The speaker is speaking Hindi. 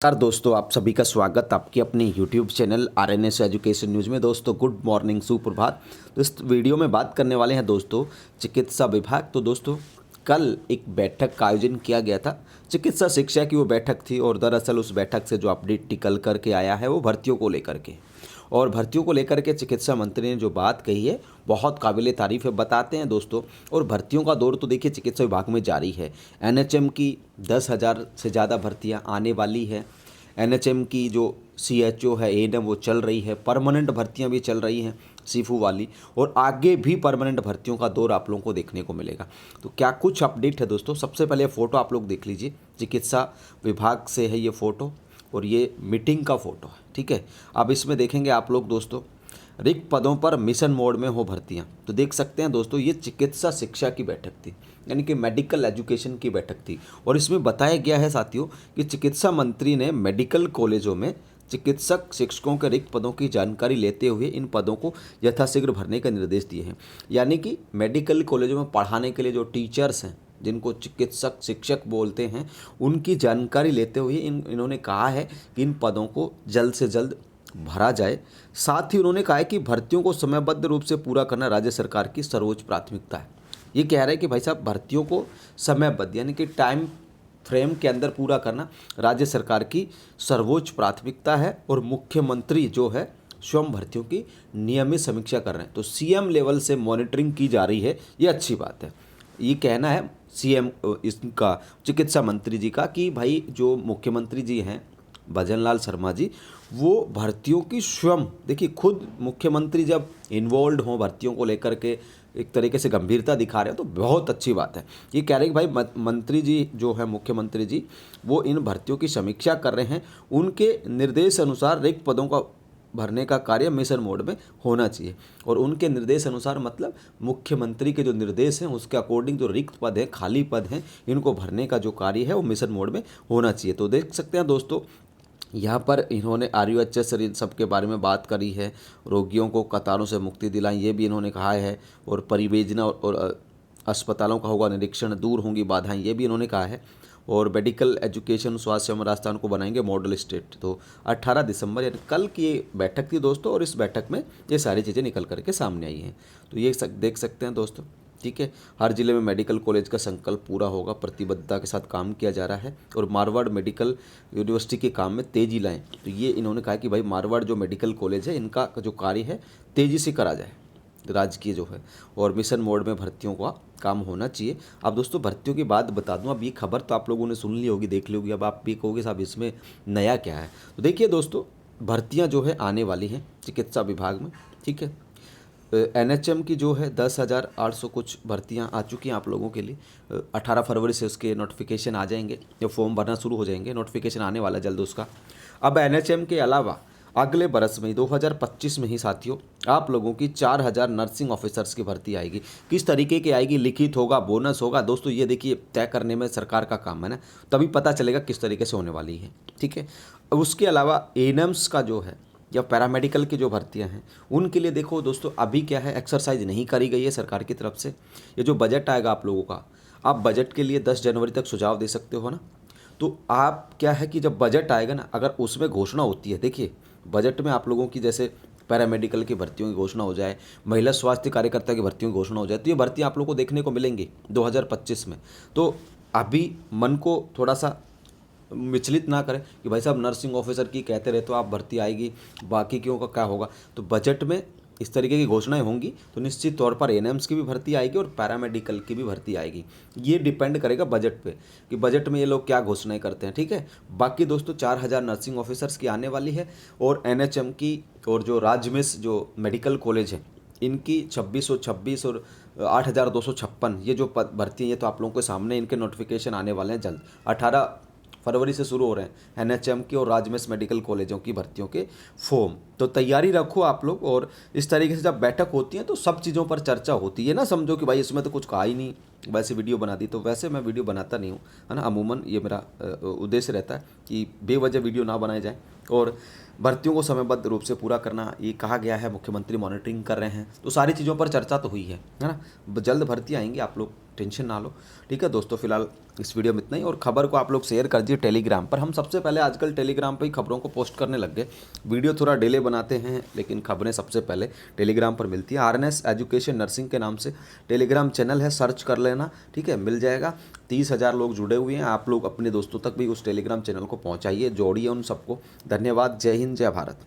नमस्कार दोस्तों, आप सभी का स्वागत आपके अपने YouTube channel RNS education news में। दोस्तों गुड मॉर्निंग, सुप्रभात। तो इस वीडियो में बात करने वाले हैं दोस्तों चिकित्सा विभाग। तो दोस्तों कल एक बैठक का आयोजन किया गया था, चिकित्सा शिक्षा की वो बैठक थी। और दरअसल उस बैठक से जो अपडेट निकल करके आया है वो भर्तियों को लेकर के, और भर्तियों को लेकर के चिकित्सा मंत्री ने जो बात कही है बहुत काबिले तारीफ़ है। बताते हैं दोस्तों। और भर्तियों का दौर तो देखिए चिकित्सा विभाग में जारी है। एनएचएम की 10,000 से ज़्यादा भर्तियां आने वाली है। एनएचएम की जो सीएचओ है, एएनएम, वो चल रही है। परमानेंट भर्तियां भी चल रही हैं सीफू वाली, और आगे भी परमानेंट भर्तियों का दौर आप लोगों को देखने को मिलेगा। तो क्या कुछ अपडेट है दोस्तों। सबसे पहले फ़ोटो आप लोग देख लीजिए, चिकित्सा विभाग से है ये फ़ोटो, और ये मीटिंग का फ़ोटो है, ठीक है। अब इसमें देखेंगे आप लोग दोस्तों, रिक्त पदों पर मिशन मोड में हो भर्तियां। तो देख सकते हैं दोस्तों, ये चिकित्सा शिक्षा की बैठक थी, यानी कि मेडिकल एजुकेशन की बैठक थी। और इसमें बताया गया है साथियों कि चिकित्सा मंत्री ने मेडिकल कॉलेजों में चिकित्सक शिक्षकों के रिक्त पदों की जानकारी लेते हुए इन पदों को यथाशीघ्र भरने का निर्देश दिए हैं। यानी कि मेडिकल कॉलेजों में पढ़ाने के लिए जो टीचर्स हैं, जिनको चिकित्सक शिक्षक बोलते हैं, उनकी जानकारी लेते हुए इन्होंने कहा है कि इन पदों को जल्द से जल्द भरा जाए। साथ ही उन्होंने कहा है कि भर्तियों को समयबद्ध रूप से पूरा करना राज्य सरकार की सर्वोच्च प्राथमिकता है। ये कह रहे हैं कि भाई साहब, भर्तियों को समयबद्ध यानी कि टाइम फ्रेम के अंदर पूरा करना राज्य सरकार की सर्वोच्च प्राथमिकता है। और मुख्यमंत्री जो है स्वयं भर्तियों की नियमित समीक्षा कर रहे हैं। तो सीएम लेवल से मॉनिटरिंग की जा रही है, ये अच्छी बात है। ये कहना है सीएम इसका, चिकित्सा मंत्री जी का, कि भाई जो मुख्यमंत्री जी हैं भजन लाल शर्मा जी, वो भर्तियों की स्वयं, देखिए खुद मुख्यमंत्री जब इन्वॉल्व हों भर्तियों को लेकर के, एक तरीके से गंभीरता दिखा रहे हैं, तो बहुत अच्छी बात है। ये कह रहे हैं कि भाई मंत्री जी जो है, मुख्यमंत्री जी, वो इन भर्तियों की समीक्षा कर रहे हैं। उनके निर्देश अनुसार रिक्त पदों का भरने का कार्य मिशन मोड में होना चाहिए। और उनके निर्देश अनुसार मतलब मुख्यमंत्री के जो निर्देश हैं उसके अकॉर्डिंग जो रिक्त पद हैं, खाली पद हैं, इनको भरने का जो कार्य है वो मिशन मोड में होना चाहिए। तो देख सकते हैं दोस्तों, यहाँ पर इन्होंने RUHS इन सब के बारे में बात करी है। रोगियों को कतारों से मुक्ति दिलाएं, ये भी इन्होंने कहा है। और परियोजना और अस्पतालों का होगा निरीक्षण, दूर होंगी बाधाएं, ये भी इन्होंने कहा है। और मेडिकल एजुकेशन स्वास्थ्य एवं राजस्थान को बनाएंगे मॉडल स्टेट। तो 18 दिसंबर यानी कल की ये बैठक थी दोस्तों, और इस बैठक में ये सारी चीज़ें निकल करके सामने आई हैं। तो ये देख सकते हैं दोस्तों, ठीक है। हर जिले में मेडिकल कॉलेज का संकल्प पूरा होगा, प्रतिबद्धता के साथ काम किया जा रहा है। और मारवाड़ मेडिकल यूनिवर्सिटी के काम में तेजी लाएं। तो ये इन्होंने कहा कि भाई मारवाड़ जो मेडिकल कॉलेज है, इनका जो कार्य है तेज़ी से करा जाए, राजकीय जो है। और मिशन मोड में भर्तियों का काम होना चाहिए। अब दोस्तों भर्तियों की बात बता दूं, अब ये खबर तो आप लोगों ने सुन ली होगी, देख ली होगी। अब आप भी कहोगे साहब इसमें नया क्या है। तो देखिए दोस्तों, भर्तियाँ जो है आने वाली हैं चिकित्सा विभाग में, ठीक है। एनएचएम की जो है 10,800 कुछ भर्तियां आ चुकी हैं आप लोगों के लिए। 18 फरवरी से उसके नोटिफिकेशन आ जाएंगे, जो फॉर्म भरना शुरू हो जाएंगे, नोटिफिकेशन आने वाला जल्द उसका। अब एनएचएम के अलावा अगले बरस में 2025 में ही साथियों आप लोगों की 4,000 नर्सिंग ऑफिसर्स की भर्ती आएगी। किस तरीके की आएगी, लिखित होगा, बोनस होगा, दोस्तों ये देखिए तय करने में सरकार का काम है ना, तभी पता चलेगा किस तरीके से होने वाली है, ठीक है। उसके अलावा एएनएम्स का जो है या पैरामेडिकल की जो भर्तियां हैं, उनके लिए देखो दोस्तों, अभी क्या है, एक्सरसाइज नहीं करी गई है सरकार की तरफ से। ये जो बजट आएगा आप लोगों का, आप बजट के लिए 10 जनवरी तक सुझाव दे सकते हो ना। तो आप क्या है कि जब बजट आएगा ना, अगर उसमें घोषणा होती है, देखिए बजट में आप लोगों की जैसे पैरामेडिकल की भर्तियों की घोषणा हो जाए, महिला स्वास्थ्य कार्यकर्ता की भर्तियों की घोषणा हो जाए, तो ये भर्तियाँ आप लोगों को देखने को मिलेंगी 2025 में। तो अभी मन को थोड़ा सा विचलित ना करें कि भाई साहब नर्सिंग ऑफिसर की कहते रहे तो आप भर्ती आएगी, बाकी क्यों का क्या होगा। तो बजट में इस तरीके की घोषणाएं होंगी, तो निश्चित तौर पर एएनएम्स की भी भर्ती आएगी और पैरामेडिकल की भी भर्ती आएगी। ये डिपेंड करेगा बजट पे कि बजट में ये लोग क्या घोषणाएं करते हैं, ठीक है। बाकी दोस्तों 4,000 नर्सिंग ऑफिसर्स की आने वाली है। और एनएचएम की और जो राजमिस जो मेडिकल कॉलेज है, इनकी 2626 और 8,256 ये जो भर्ती है, ये तो आप लोगों के सामने इनके नोटिफिकेशन आने वाले हैं जल्द। 18 फरवरी से शुरू हो रहे हैं एनएचएम की और राजमेस मेडिकल कॉलेजों की भर्तियों के फॉर्म। तो तैयारी रखो आप लोग। और इस तरीके से जब बैठक होती है तो सब चीज़ों पर चर्चा होती है ना, समझो कि भाई इसमें तो कुछ कहा ही नहीं, वैसे वीडियो बना दी। तो वैसे मैं वीडियो बनाता नहीं हूँ, है ना। अमूमन ये मेरा उद्देश्य रहता है कि बेवजह वीडियो ना बनाए जाए। और भर्तियों को समयबद्ध रूप से पूरा करना ये कहा गया है, मुख्यमंत्री मॉनिटरिंग कर रहे हैं। तो सारी चीज़ों पर चर्चा तो हुई है ना। जल्द भर्ती आएंगी, आप लोग टेंशन ना लो। ठीक है दोस्तों, फिलहाल इस वीडियो में इतना ही, और खबर को आप लोग शेयर कर दिए टेलीग्राम पर। हम सबसे पहले आजकल टेलीग्राम पर ही खबरों को पोस्ट करने लग गए। वीडियो थोड़ा डिले बनाते हैं लेकिन खबरें सबसे पहले टेलीग्राम पर मिलती है। आरएनएस एजुकेशन नर्सिंग के नाम से टेलीग्राम चैनल है, सर्च कर लेना। ठीक है, मिल जाएगा। 30,000 लोग जुड़े हुए हैं। आप लोग अपने दोस्तों तक भी उस टेलीग्राम चैनल को पहुंचाइए, जोड़िए उन सबको। धन्यवाद। जय हिंद, जय भारत।